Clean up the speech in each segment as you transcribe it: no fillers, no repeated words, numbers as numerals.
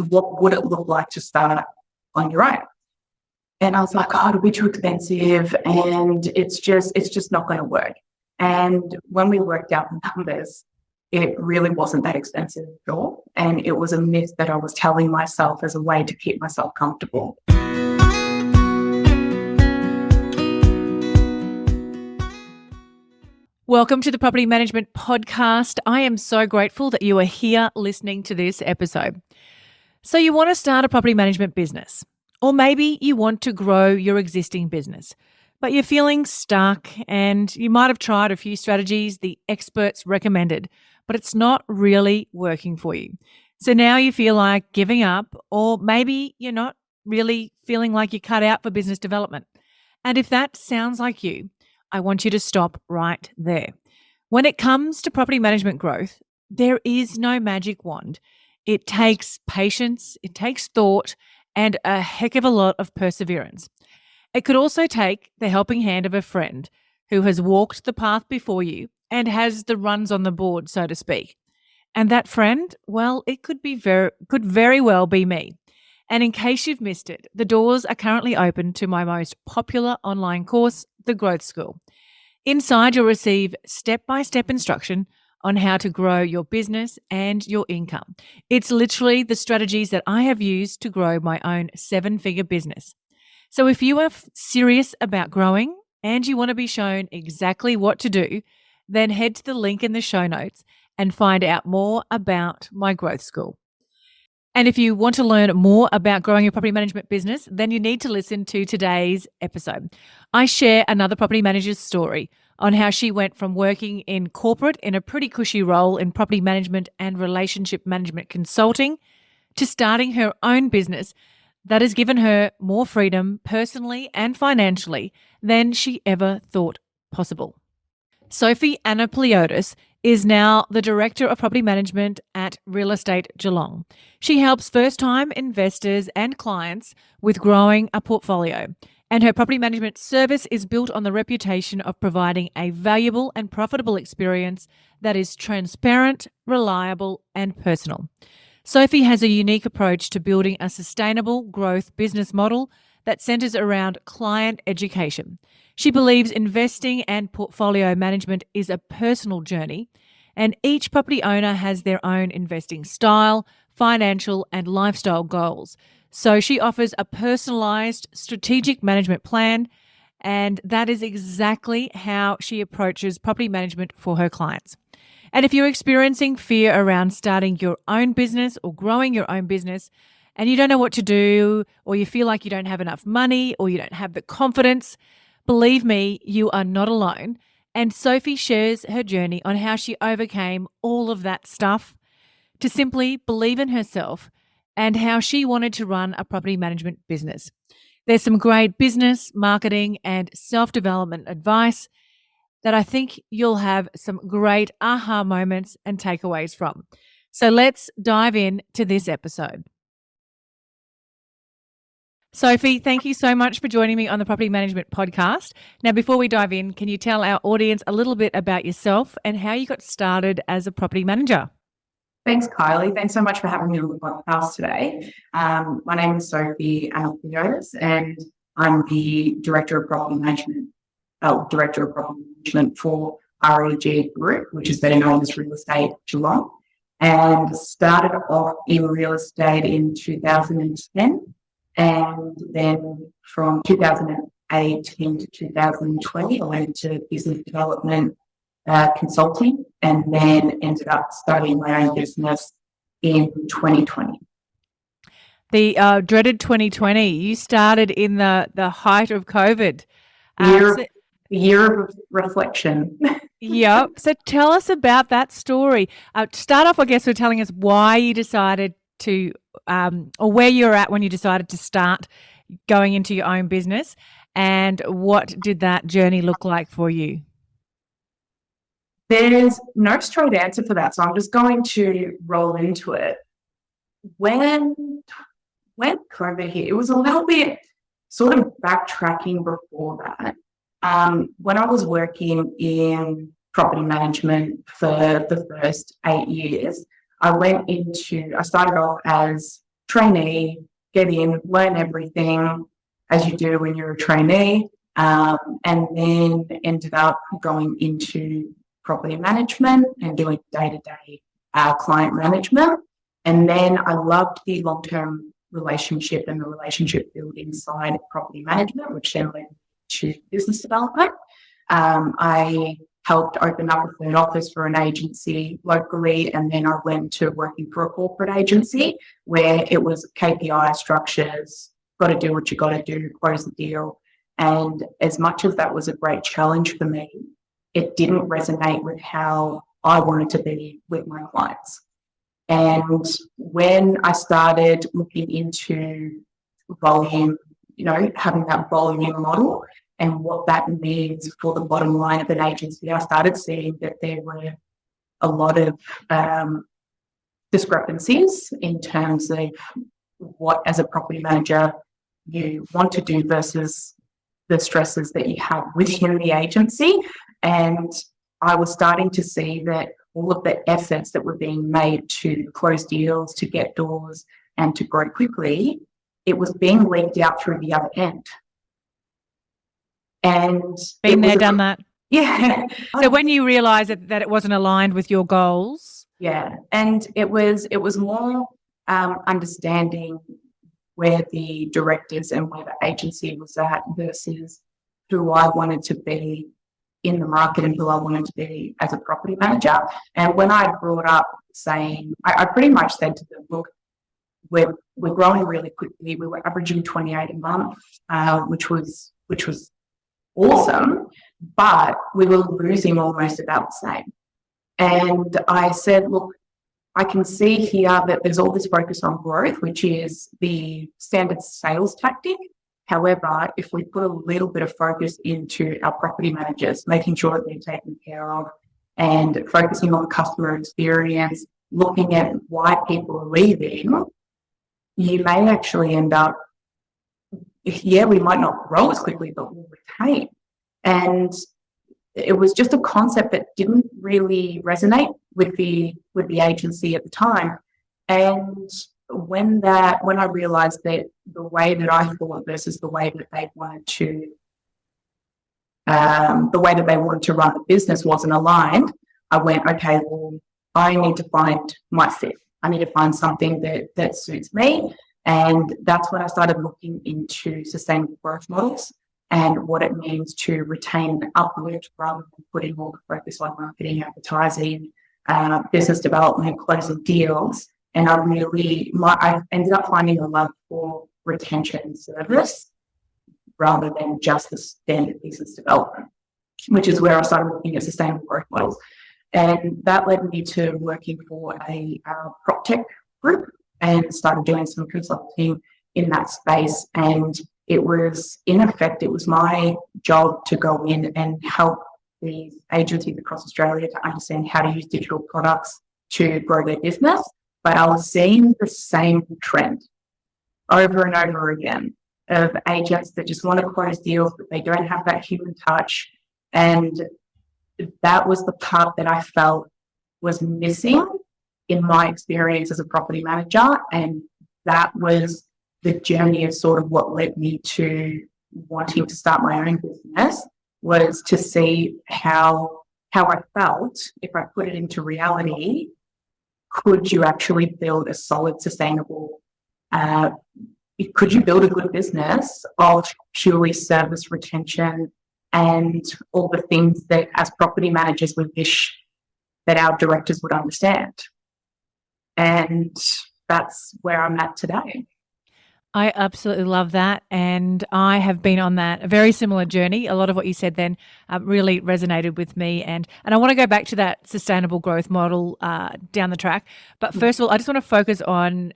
what would it look like to start on your own? And I was like, oh, it'll be too expensive and it's just not going to work. And when we worked out the numbers, it really wasn't that expensive at all. And it was a myth that I was telling myself as a way to keep myself comfortable. Welcome to the Property Management Podcast. I am so grateful that you are here listening to this episode. So you want to start a property management business, or maybe you want to grow your existing business, but you're feeling stuck and you might have tried a few strategies the experts recommended, but it's not really working for you. So now you feel like giving up, or maybe you're not really feeling like you're cut out for business development. And if that sounds like you, I want you to stop right there. When it comes to property management growth, there is no magic wand. It takes patience, it takes thought, and a heck of a lot of perseverance. It could also take the helping hand of a friend who has walked the path before you and has the runs on the board, so to speak. And that friend, well, it could very well be me. And in case you've missed it, the doors are currently open to my most popular online course, The Growth School. Inside, you'll receive step-by-step instruction on how to grow your business and your income. It's literally the strategies that I have used to grow my own 7-figure business. So if you are serious about growing and you want to be shown exactly what to do, then head to the link in the show notes and find out more about my growth school. And if you want to learn more about growing your property management business, then you need to listen to today's episode. I share another property manager's story on how she went from working in corporate in a pretty cushy role in property management and relationship management consulting to starting her own business that has given her more freedom personally and financially than she ever thought possible. Sophie Anapliotis is now the Director of Property Management at Real Estate Geelong. She helps first-time investors and clients with growing a portfolio, and her property management service is built on the reputation of providing a valuable and profitable experience that is transparent, reliable, and personal. Sophie has a unique approach to building a sustainable growth business model that centers around client education. She believes investing and portfolio management is a personal journey, and each property owner has their own investing style, financial, and lifestyle goals. So she offers a personalized strategic management plan, and that is exactly how she approaches property management for her clients. And if you're experiencing fear around starting your own business or growing your own business, and you don't know what to do, or you feel like you don't have enough money, or you don't have the confidence, believe me, you are not alone. And Sophie shares her journey on how she overcame all of that stuff to simply believe in herself and how she wanted to run a property management business. There's some great business, marketing, and self-development advice that I think you'll have some great aha moments and takeaways from. So let's dive into this episode. Sophie, thank you so much for joining me on the Property Management Podcast. Now, before we dive in, can you tell our audience a little bit about yourself and how you got started as a property manager? Thanks, Kylie. Thanks so much for having me on the podcast today. My name is Sophie Anapliotis, and I'm the Director of Property Management for REG Group, which is better known as Real Estate Geelong, and started off in real estate in 2010. And then from 2018 to 2020, I went to business development consulting, and then ended up starting my own business in 2020. The dreaded 2020, you started in the height of COVID. Year of reflection. Yep. So tell us about that story. Start off, I guess, with telling us why you decided to, or where you're at when you decided to start going into your own business, and what did that journey look like for you? There's no straight answer for that, so I'm just going to roll into it. When COVID hit, it was a little bit sort of backtracking before that. When I was working in property management for the first 8 years, I started off as trainee, get in, learn everything as you do when you're a trainee, and then ended up going into property management and doing day-to-day client management. And then I loved the long-term relationship and the relationship building side of property management, which then led to business development. I helped open up a third office for an agency locally, and then I went to working for a corporate agency where it was KPI structures, got to do what you got to do, close the deal. And as much as that was a great challenge for me, it didn't resonate with how I wanted to be with my clients. And when I started looking into volume, having that volume model and what that means for the bottom line of an agency, I started seeing that there were a lot of discrepancies in terms of what, as a property manager, you want to do versus the stresses that you have within the agency. And I was starting to see that all of the efforts that were being made to close deals, to get doors, and to grow quickly, it was being leaked out through the other end. And been there, done that. Yeah. So when you realised that it wasn't aligned with your goals, yeah, and it was more understanding where the directors and where the agency was at versus who I wanted to be in the market and who I wanted to be as a property manager. And when I brought up saying, I pretty much said to them, look, we're growing really quickly. We were averaging 28 a month, which was awesome, but we were losing almost about the same. And I said, look, I can see here that there's all this focus on growth, which is the standard sales tactic. However, if we put a little bit of focus into our property managers, making sure that they're taken care of and focusing on customer experience, looking at why people are leaving, you may actually end up, we might not grow as quickly, but we'll retain. And it was just a concept that didn't really resonate with the agency at the time. And when I realized that the way that I thought versus the way that they wanted to run the business wasn't aligned, I went, okay, well, I need to find my fit. I need to find something that suits me. And that's when I started looking into sustainable growth models and what it means to retain and uplift rather than putting all the focus on marketing, advertising, business development, closing deals. And I ended up finding a love for retention and service rather than just the standard business development, which is where I started looking at sustainable growth models. And that led me to working for a prop tech group and started doing some consulting in that space. And it was my job to go in and help these agencies across Australia to understand how to use digital products to grow their business. But I was seeing the same trend over and over again of agents that just want to close deals, but they don't have that human touch. And that was the part that I felt was missing in my experience as a property manager. And that was the journey of sort of what led me to wanting to start my own business, was to see how I felt if I put it into reality. Could you actually build a solid, sustainable, could you build a good business of purely service retention and all the things that as property managers we wish that our directors would understand? And that's where I'm at today. I absolutely love that. And I have been on a very similar journey. A lot of what you said then really resonated with me. And I want to go back to that sustainable growth model down the track. But first of all, I just want to focus on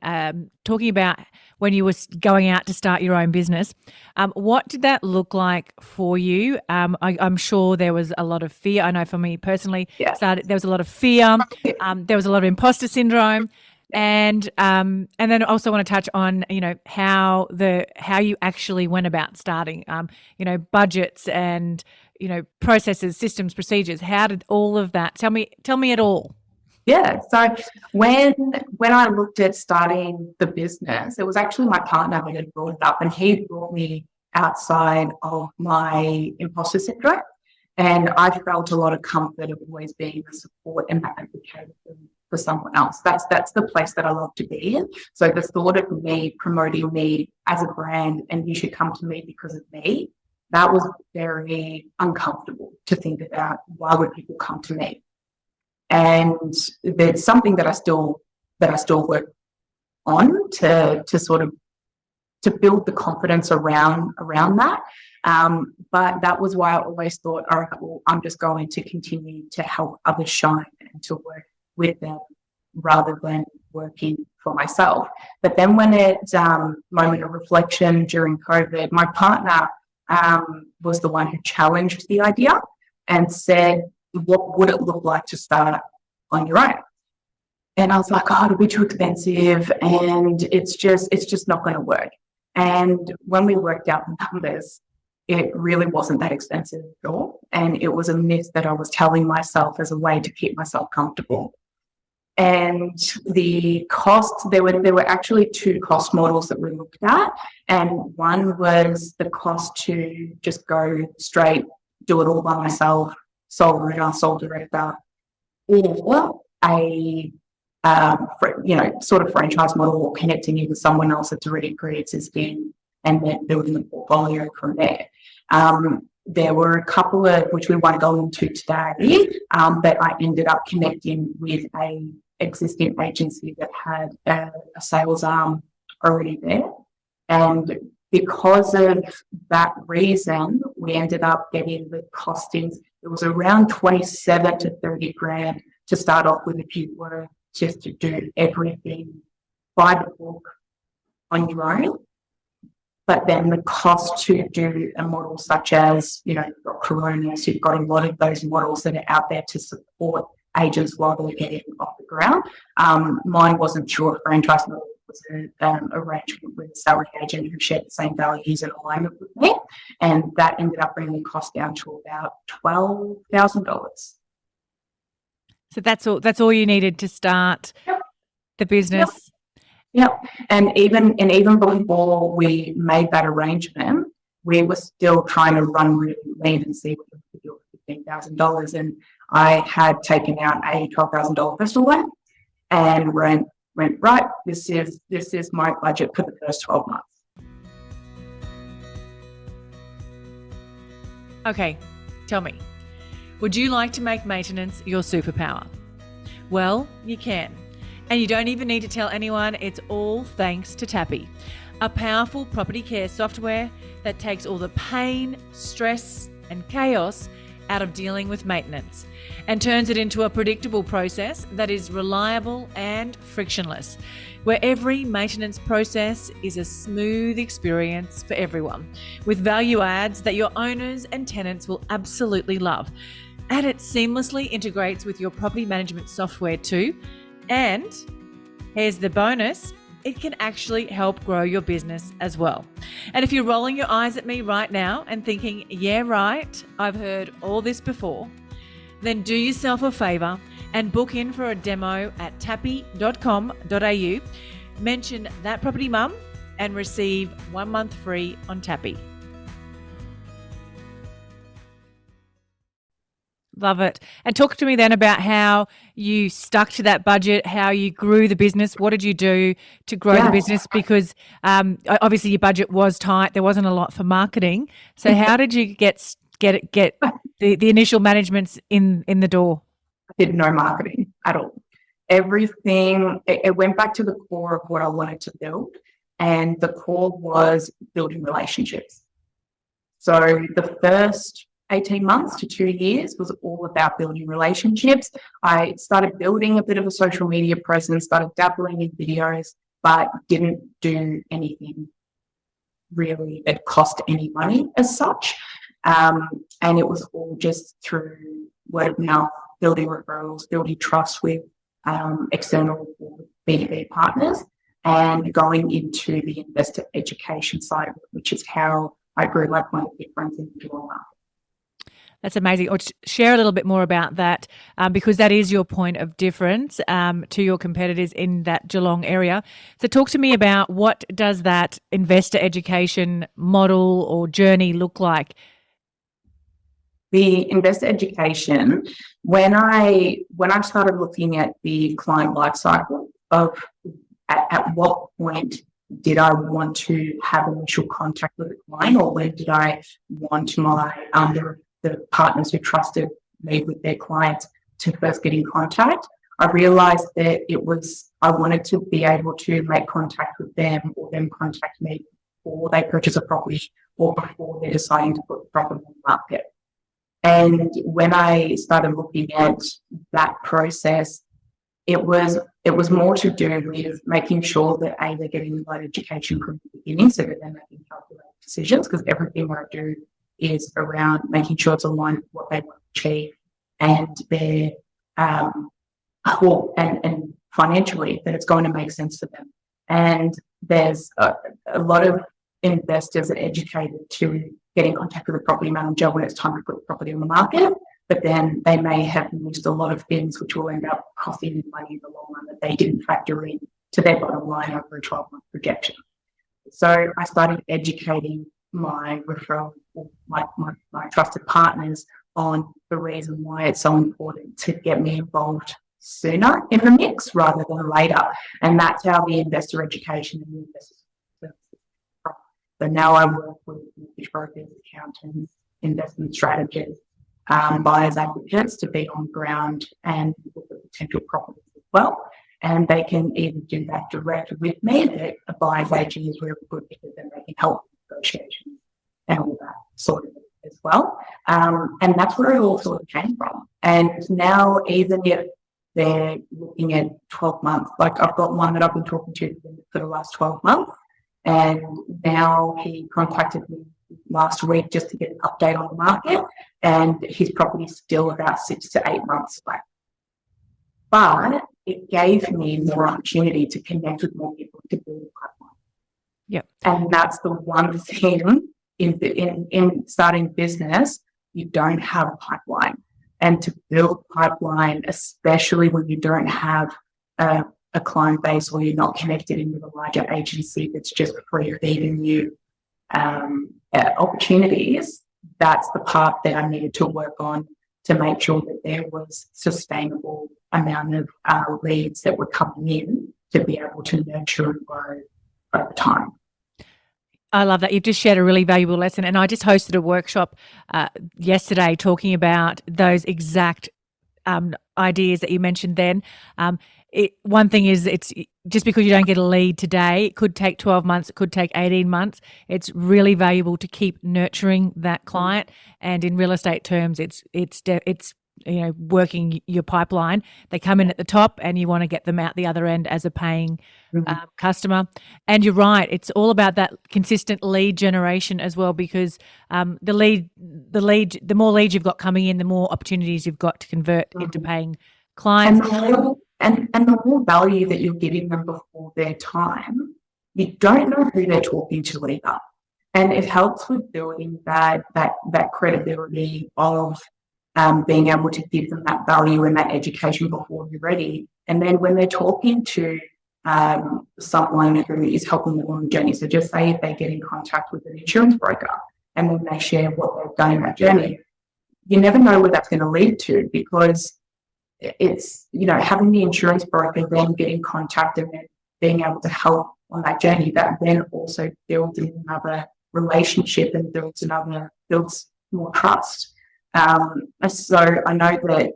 talking about when you were going out to start your own business. What did that look like for you? I'm sure there was a lot of fear. I know for me personally, there was a lot of fear. There was a lot of imposter syndrome. And then I also want to touch on, how you actually went about starting, budgets and, processes, systems, procedures. How did all of that? Tell me it all. Yeah. So when I looked at starting the business, it was actually my partner who had brought it up, and he brought me outside of my imposter syndrome. And I felt a lot of comfort of always being the support and that advocate for someone else. That's the place that I love to be in. So the thought of me promoting me as a brand and you should come to me because of me, that was very uncomfortable to think about. Why would people come to me? And there's something that I still work on to sort of to build the confidence around that. But that was why I always thought, all right, well, I'm just going to continue to help others shine and to work with them rather than working for myself. But then when it's moment of reflection during COVID, my partner was the one who challenged the idea and said, what would it look like to start on your own? And I was like, oh, it'll be too expensive and it's just not going to work. And when we worked out the numbers, it really wasn't that expensive at all. And it was a myth that I was telling myself as a way to keep myself comfortable. And the cost, there were actually two cost models that we looked at. And one was the cost to just go straight, do it all by myself, sole owner, sole director, or a sort of franchise model or connecting you with someone else that's already pre-existing and then building the portfolio from there. There were a couple of, which we won't go into today, but I ended up connecting with a existing agency that had a sales arm already there. And because of that reason, we ended up getting the costings. It was around 27 to 30 grand to start off with if you were just to do everything by the book on your own. But then the cost to do a model such as, you've got Coronas, you've got a lot of those models that are out there to support agents while they're getting off the ground. Mine wasn't pure franchise model. It was an arrangement with a salary agent who shared the same values and alignment with me. And that ended up bringing the cost down to about $12,000. So that's all you needed to start the business. Yep. And even before we made that arrangement, we were still trying to run really lean and see what we could do with $15,000. And I had taken out a $12,000 personal loan and went right. This is my budget for the first 12 months. Okay, tell me. Would you like to make maintenance your superpower? Well, you can. And you don't even need to tell anyone. It's all thanks to Tappy, a powerful property care software that takes all the pain, stress, and chaos out of dealing with maintenance and turns it into a predictable process that is reliable and frictionless, where every maintenance process is a smooth experience for everyone, with value adds that your owners and tenants will absolutely love. And it seamlessly integrates with your property management software too. And here's the bonus, it can actually help grow your business as well. And if you're rolling your eyes at me right now and thinking, yeah, right, I've heard all this before, then do yourself a favor and book in for a demo at tappy.com.au. Mention That Property Mum and receive 1 month free on Tappy. Love it. And talk to me then about how you stuck to that budget, how you grew the business. What did you do to grow the business? Because obviously your budget was tight. There wasn't a lot for marketing. So how did you get the initial managements in the door? I did no marketing at all. Everything, it went back to the core of what I wanted to build. And the core was building relationships. So the first 18 months to 2 years was all about building relationships. I started building a bit of a social media presence, started dabbling in videos, but didn't do anything really that cost any money as such. And it was all just through word of mouth, building referrals, building trust with external B2B partners, and going into the investor education side of it, which is how I grew like my big friends in the Geelong market. That's amazing. Or share a little bit more about that, because that is your point of difference to your competitors in that Geelong area. So talk to me about what does that investor education model or journey look like? The investor education, when I started looking at the client life cycle of at what point did I want to have initial contact with a client, or when did I want my the partners who trusted me with their clients to first get in contact, I realized that I wanted to be able to make contact with them or them contact me before they purchase a property or before they're deciding to put the property on the market. And when I started looking at that process, it was more to do with making sure that they're getting the right education from the beginning, so that they're making calculated decisions, because everything I do is around making sure it's aligned with what they want to achieve, and they're and financially that it's going to make sense to them. And there's a lot of investors are educated to get in contact with a property manager when it's time to put the property on the market, but then they may have missed a lot of things which will end up costing them money in the long run that they didn't factor in to their bottom line over a 12-month projection. So I started educating my referral, my trusted partners on the reason why it's so important to get me involved sooner in the mix rather than later. And that's how the investor education and the investor services. So now I work with mortgage brokers, accountants, investment strategists, buyers advocates to be on ground and look at potential properties as well. And they can either do that direct with me. The buyer's agent is really good because then they can help with negotiations and all that sort of as well. And that's where it all sort of came from. And now, even if they're looking at 12 months, like I've got one that I've been talking to for the last 12 months, and now he contacted me last week just to get an update on the market, and his property is still about 6 to 8 months away. But it gave me more opportunity to connect with more people to build a pipeline. Yep. And that's the one thing in starting business, you don't have a pipeline. And to build a pipeline, especially when you don't have a client base or you're not connected in with a larger agency that's just feeding you opportunities, that's the part that I needed to work on to make sure that there was sustainable amount of leads that were coming in to be able to nurture and grow over time. I love that. You've just shared a really valuable lesson. And I just hosted a workshop yesterday talking about those exact ideas that you mentioned then. One thing is, it's just because you don't get a lead today, it could take 12 months, it could take 18 months. It's really valuable to keep nurturing that client. And in real estate terms, it's working your pipeline. They come in at the top and you want to get them out the other end as a paying customer. And you're right, it's all about that consistent lead generation as well, because the more leads you've got coming in, the more opportunities you've got to convert into paying clients. And the more value that you're giving them before their time, you don't know who they're talking to either. And it helps with building that credibility of being able to give them that value and that education before you're ready. And then when they're talking to someone who is helping them on the journey, so just say if they get in contact with an insurance broker and then they share what they've done in that journey, you never know where that's going to lead to, because it's, having the insurance broker then get in contact and then being able to help on that journey, that then also builds another relationship and builds more trust. So I know that,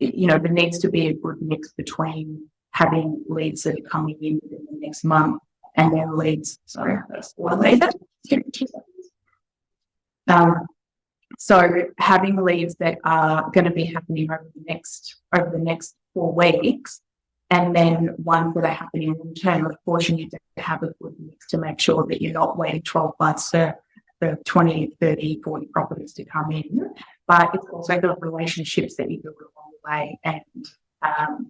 there needs to be a good mix between having leads that are coming in within the next month and then leads, so having leads that are going to be happening over the next 4 weeks, and then ones that are happening in turn. Of course, you need to have a good mix to make sure that you're not waiting 12 months for 20, 30, 40 properties to come in. But it's also the relationships that you build along the way, and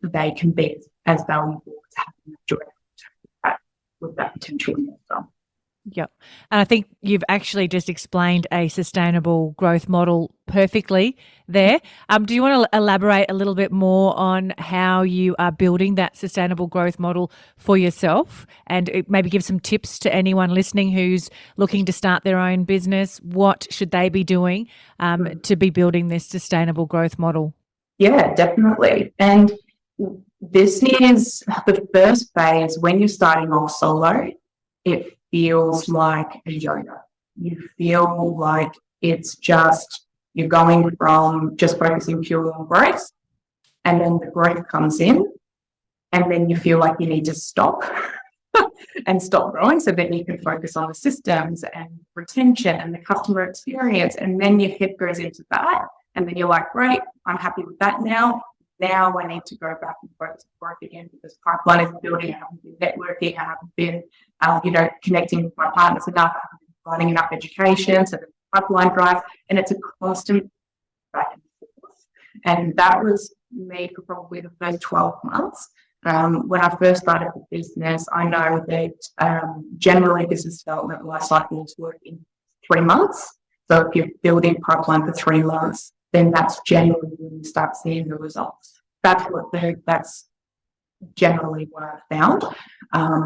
they can be as valuable as having a direct contact with that potential investor. Yep. And I think you've actually just explained a sustainable growth model perfectly there. Do you want to elaborate a little bit more on how you are building that sustainable growth model for yourself, and maybe give some tips to anyone listening who's looking to start their own business? What should they be doing to be building this sustainable growth model? Yeah, definitely. And this is the first phase. When you're starting off solo, it feels like a yoga. You feel like it's just, you're going from just focusing purely on growth, and then the growth comes in, and then you feel like you need to stop and stop growing so that you can focus on the systems and retention and the customer experience. And then your head goes into that, and then you're like, great, I'm happy with that now. Now I need to go back and focus on growth again, because pipeline is building. I haven't been networking. I haven't been, connecting with my partners enough. I haven't been providing enough education. So the pipeline drive, and it's a constant back and forth. And that was me for probably the first 12 months. When I first started the business, I know that generally business development life cycles work in 3 months. So if you're building pipeline for 3 months, then that's generally when you start seeing the results. That's generally what I found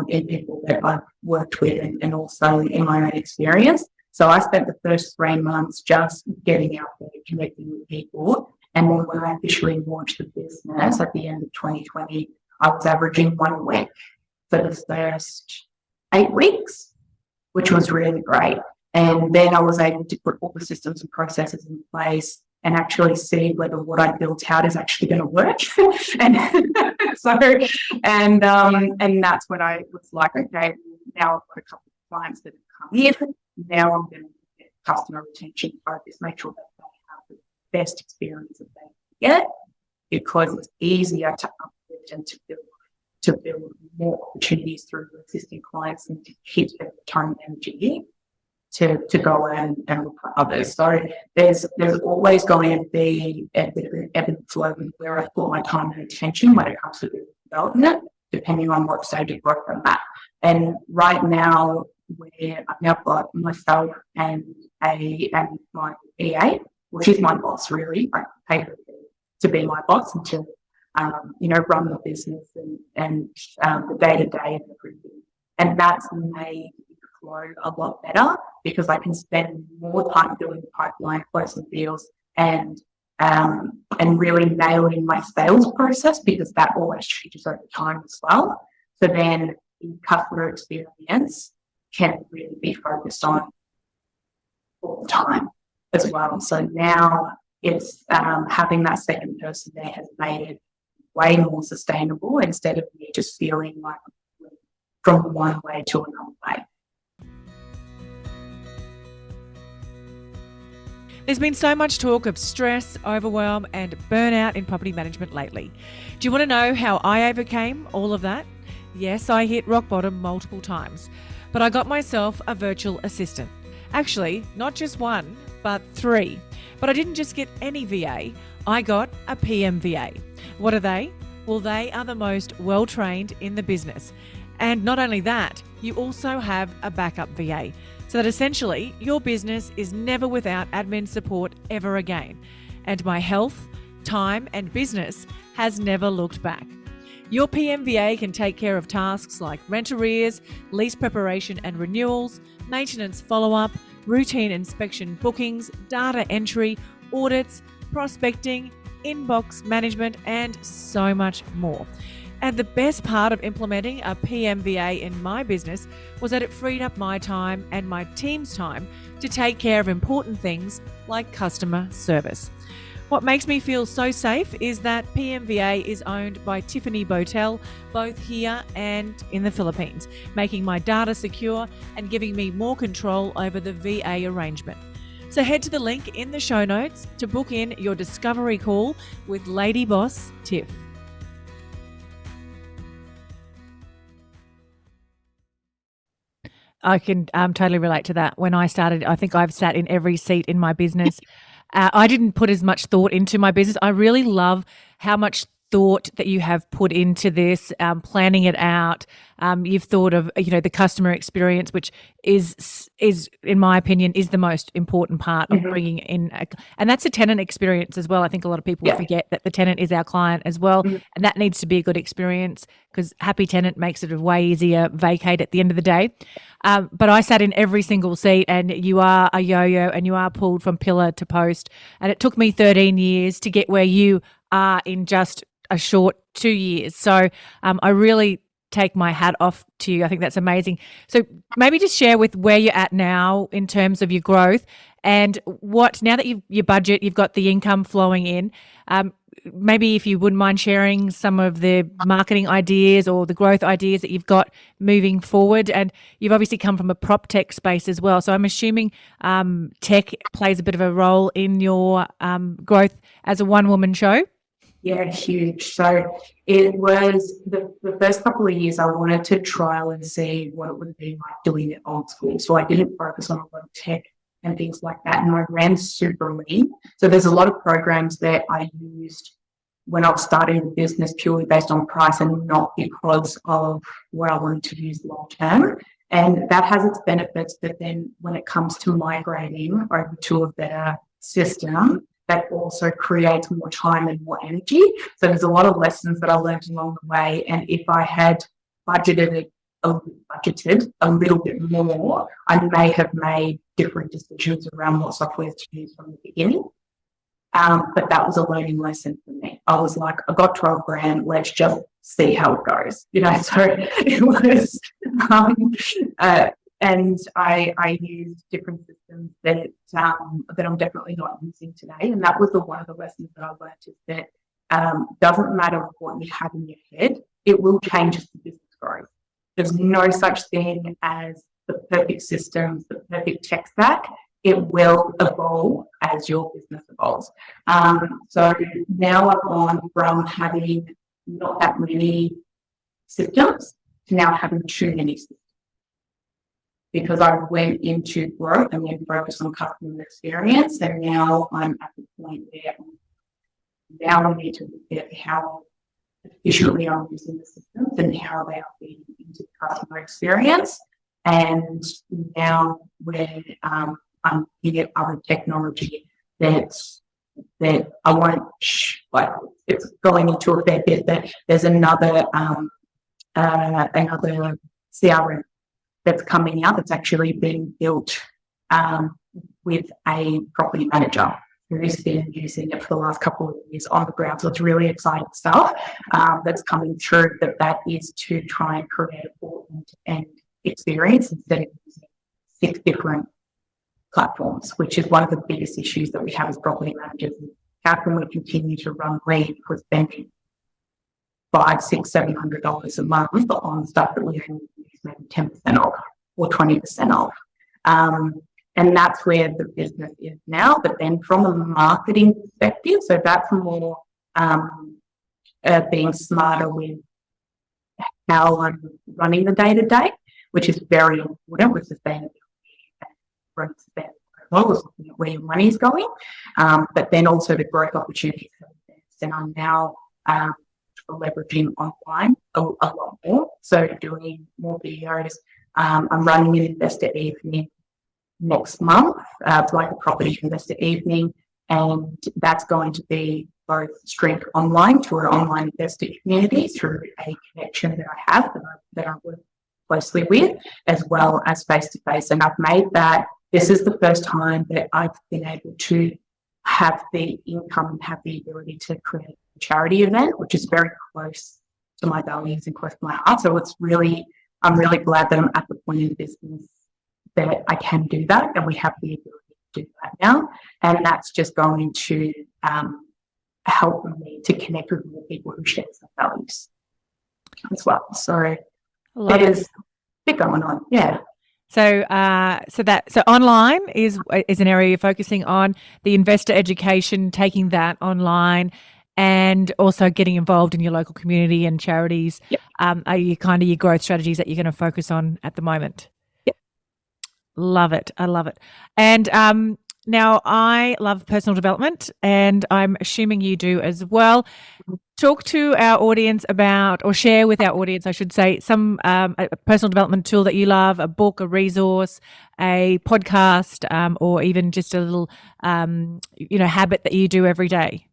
in people that I've worked with, and also in my own experience. So I spent the first 3 months just getting out there, connecting with people. And then when I officially launched the business at the end of 2020, I was averaging 1 week for the first 8 weeks, which was really great. And then I was able to put all the systems and processes in place and actually see whether what I built out is actually going to work. and that's when I was like, okay, now I've got a couple of clients that have come in. Now I'm going to get customer retention focus, make sure that they have the best experience that they can get, because it's easier to uplift and to build more opportunities through existing clients and to keep the time and energy to go out and look for others. So there's always going to be a bit of an ebb and flow where I put my time and attention when it comes to development, depending on what stage of growth I'm at. And right now, where I've now got myself and my EA, which is my boss really. I pay her to be my boss and to run the business and the day-to-day and everything. And that's made flow a lot better, because I can spend more time building the pipeline, closing deals, and really nailing my sales process, because that always changes over time as well. So then the customer experience can really be focused on all the time as well. So now it's having that second person there has made it way more sustainable, instead of me just feeling like from one way to another way. There's been so much talk of stress, overwhelm, and burnout in property management lately. Do you want to know how I overcame all of that? Yes, I hit rock bottom multiple times, but I got myself a virtual assistant. Actually, not just one, but 3. But I didn't just get any VA, I got a PMVA. What are they? Well, they are the most well-trained in the business. And not only that, you also have a backup VA, so that essentially your business is never without admin support ever again. And my health, time, and business has never looked back. Your PMVA can take care of tasks like rent arrears, lease preparation and renewals, maintenance follow-up, routine inspection bookings, data entry, audits, prospecting, inbox management, and so much more. And the best part of implementing a PMVA in my business was that it freed up my time and my team's time to take care of important things like customer service. What makes me feel so safe is that PMVA is owned by Tiffany Botel, both here and in the Philippines, making my data secure and giving me more control over the VA arrangement. So head to the link in the show notes to book in your discovery call with Lady Boss Tiff. I can totally relate to that. When I started, I think I've sat in every seat in my business. I didn't put as much thought into my business. I really love how much thought that you have put into this, planning it out. You've thought of, the customer experience, which is in my opinion, is the most important part of bringing in, and that's a tenant experience as well. I think a lot of people forget that the tenant is our client as well, and that needs to be a good experience, because happy tenant makes it a way easier vacate at the end of the day. But I sat in every single seat, and you are a yo-yo, and you are pulled from pillar to post, and it took me 13 years to get where you are in just a short 2 years. So I really take my hat off to you. I think that's amazing. So maybe just share with where you're at now in terms of your growth, and what, now that your budget, you've got the income flowing in, maybe if you wouldn't mind sharing some of the marketing ideas or the growth ideas that you've got moving forward. And you've obviously come from a prop tech space as well. So I'm assuming tech plays a bit of a role in your growth as a one-woman show. Yeah, huge. So it was the first couple of years I wanted to trial and see what it would be like doing it old school. So I didn't focus on a lot of tech and things like that. And I ran super lean. So there's a lot of programs that I used when I was starting the business purely based on price and not because of what I wanted to use long term. And that has its benefits. But then when it comes to migrating over to a better system, that also creates more time and more energy. So there's a lot of lessons that I learned along the way. And if I had budgeted a little bit more, I may have made different decisions around what software to use from the beginning. But that was a learning lesson for me. I was like, I got 12 grand, let's just see how it goes. So it was, and I used different systems that I'm definitely not using today. And that was one of the lessons that I learned, is that doesn't matter what you have in your head, it will change as the business grows. There's no such thing as the perfect systems, the perfect tech stack. It will evolve as your business evolves. So now I've gone from having not that many systems to now having too many systems, because I went into growth and then focused on customer experience. And now I'm at the point where now I need to look at how efficiently I'm using the systems and how they are feeding into the customer experience. And now where I'm looking at other technology that I won't, like, it's going into a fair bit, that there's another CRM that's coming out that's actually being built with a property manager who's been using it for the last couple of years on the ground. So it's really exciting stuff that's coming through, that is to try and create a full end-to-end experience instead of using 6 different platforms, which is one of the biggest issues that we have as property managers. How can we continue to run lean if we're spending $500, $600, $700 a month on stuff that we can use maybe 10% off or 20% off? And that's where the business is now. But then from a marketing perspective, so that's more being smarter with how I'm running the day-to-day, which is very important with sustainability and spend, looking at where your money is going, but then also the growth opportunities. And I'm now leveraging online a lot more, so doing more videos. I'm running an investor evening next month, like a property investor evening, and that's going to be both streamed online to our online investor community through a connection that I have that I work closely with, as well as face-to-face. And I've made that, this is the first time that I've been able to have the income and have the ability to create a charity event, which is very close to my values and close to my heart. So I'm really glad that I'm at the point in the business that I can do that, and we have the ability to do that now. And that's just going to help me to connect with more people who share some values as well. So there's a bit going on, yeah. So online is an area you're focusing on, the investor education, taking that online, and also getting involved in your local community and charities. Yep. Are you kind of your growth strategies that you're going to focus on at the moment? Yep. Love it. I love it. And now I love personal development, and I'm assuming you do as well. talk to our audience about, or share with our audience, I should say, some a personal development tool that you love, a book, a resource, a podcast, or even just a little, habit that you do every day?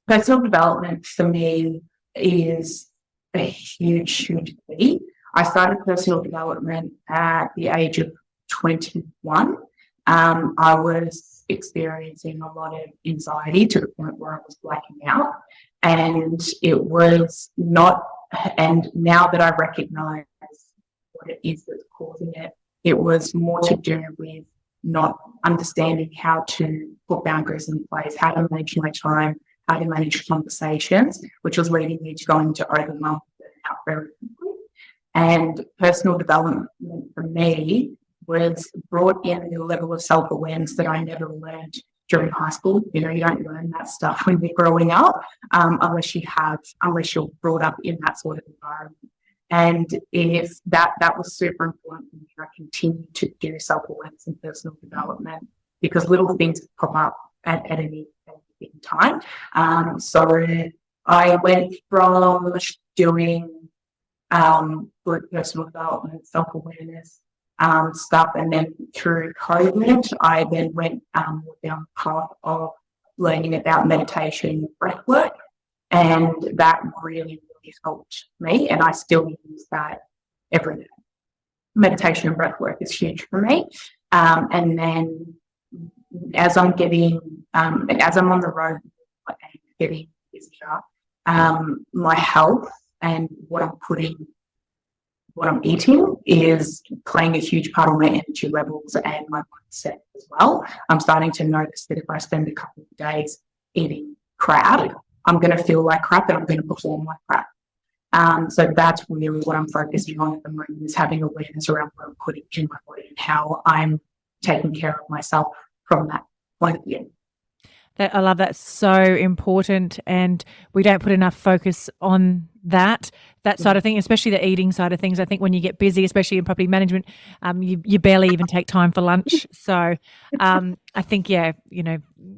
Personal development for me is a huge key. I started personal development at the age of 21. I was experiencing a lot of anxiety to the point where I was blacking out. And it was not, and now that I recognize what it is that's causing it, it was more to do with not understanding how to put boundaries in place, how to manage my time, how to manage conversations, which was leading me to going to overwhelm out very quickly. And personal development for me was brought in a level of self-awareness that I never learned during high school. You don't learn that stuff when you're growing up, unless you're brought up in that sort of environment. And if that was super important for me, I continued to do self-awareness and personal development because little things pop up at any given time. So I went from doing good personal development, self-awareness stuff, and then through COVID, I then went down the path of learning about meditation, breath work, and that really helped me, and I still use that every day. Meditation and breath work is huge for me. And then as I'm on the road and getting busier, my health and what I'm eating is playing a huge part on my energy levels and my mindset as well. I'm starting to notice that if I spend a couple of days eating crap, I'm going to feel like crap and I'm going to perform like crap. So that's really what I'm focusing on at the moment, is having awareness around what I'm putting in my body and how I'm taking care of myself from that point of view. I love that. So important. And we don't put enough focus on that side of thing, especially the eating side of things. I think when you get busy, especially in property management, you barely even take time for lunch. So I think,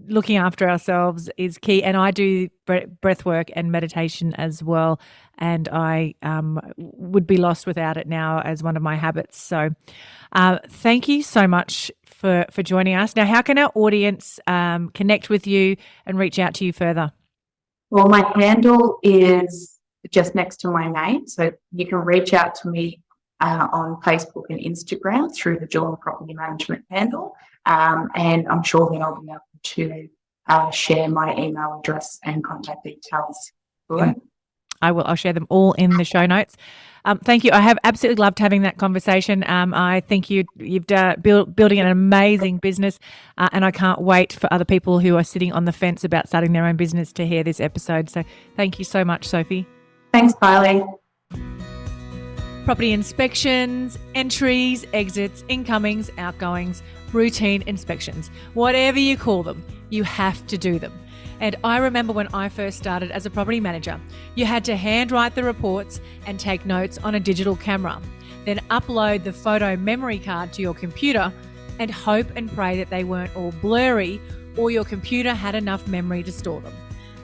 looking after ourselves is key. And I do breath work and meditation as well. And I would be lost without it now as one of my habits. So thank you so much for joining us. Now, how can our audience connect with you and reach out to you further? Well, my handle is just next to my name. So you can reach out to me on Facebook and Instagram through the Geelong Property Management handle. And I'm sure that I'll be able to share my email address and contact details. I will. I'll share them all in the show notes. Thank you. I have absolutely loved having that conversation. I think you've building an amazing business, and I can't wait for other people who are sitting on the fence about starting their own business to hear this episode. So thank you so much, Sophie. Thanks, Kylie. Property inspections, entries, exits, incomings, outgoings, routine inspections, whatever you call them, you have to do them. And I remember when I first started as a property manager, you had to handwrite the reports and take notes on a digital camera, then upload the photo memory card to your computer and hope and pray that they weren't all blurry or your computer had enough memory to store them.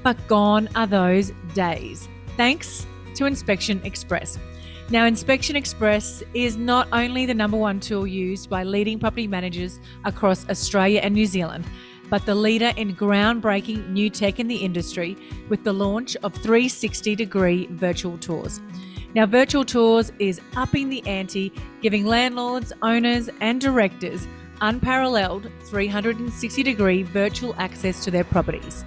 But gone are those days, thanks to Inspection Express. Now, Inspection Express is not only the #1 tool used by leading property managers across Australia and New Zealand, but the leader in groundbreaking new tech in the industry with the launch of 360-degree virtual tours. Now, virtual tours is upping the ante, giving landlords, owners and directors unparalleled 360-degree virtual access to their properties.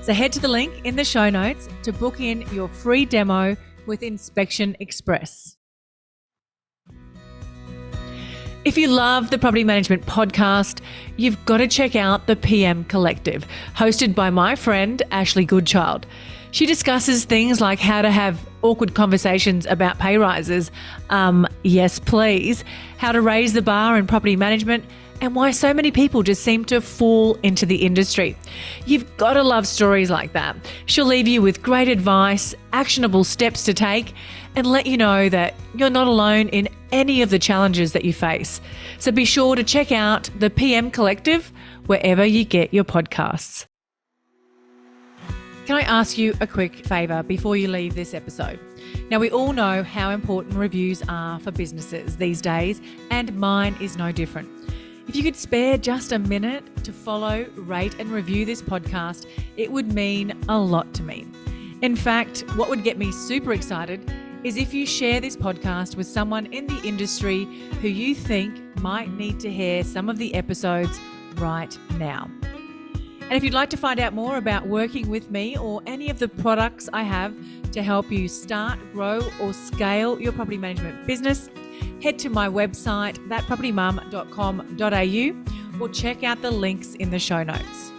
So head to the link in the show notes to book in your free demo with Inspection Express. If you love the Property Management Podcast, you've got to check out the PM Collective, hosted by my friend, Ashley Goodchild. She discusses things like how to have awkward conversations about pay rises, yes please, how to raise the bar in property management, and why so many people just seem to fall into the industry. You've got to love stories like that. She'll leave you with great advice, actionable steps to take, and let you know that you're not alone in any of the challenges that you face. So be sure to check out the PM Collective wherever you get your podcasts. Can I ask you a quick favour before you leave this episode? Now, we all know how important reviews are for businesses these days, and mine is no different. If you could spare just a minute to follow, rate and review this podcast, it would mean a lot to me. In fact, what would get me super excited is if you share this podcast with someone in the industry who you think might need to hear some of the episodes right now. And if you'd like to find out more about working with me or any of the products I have to help you start, grow or scale your property management business, head to my website, thatpropertymum.com.au, or check out the links in the show notes.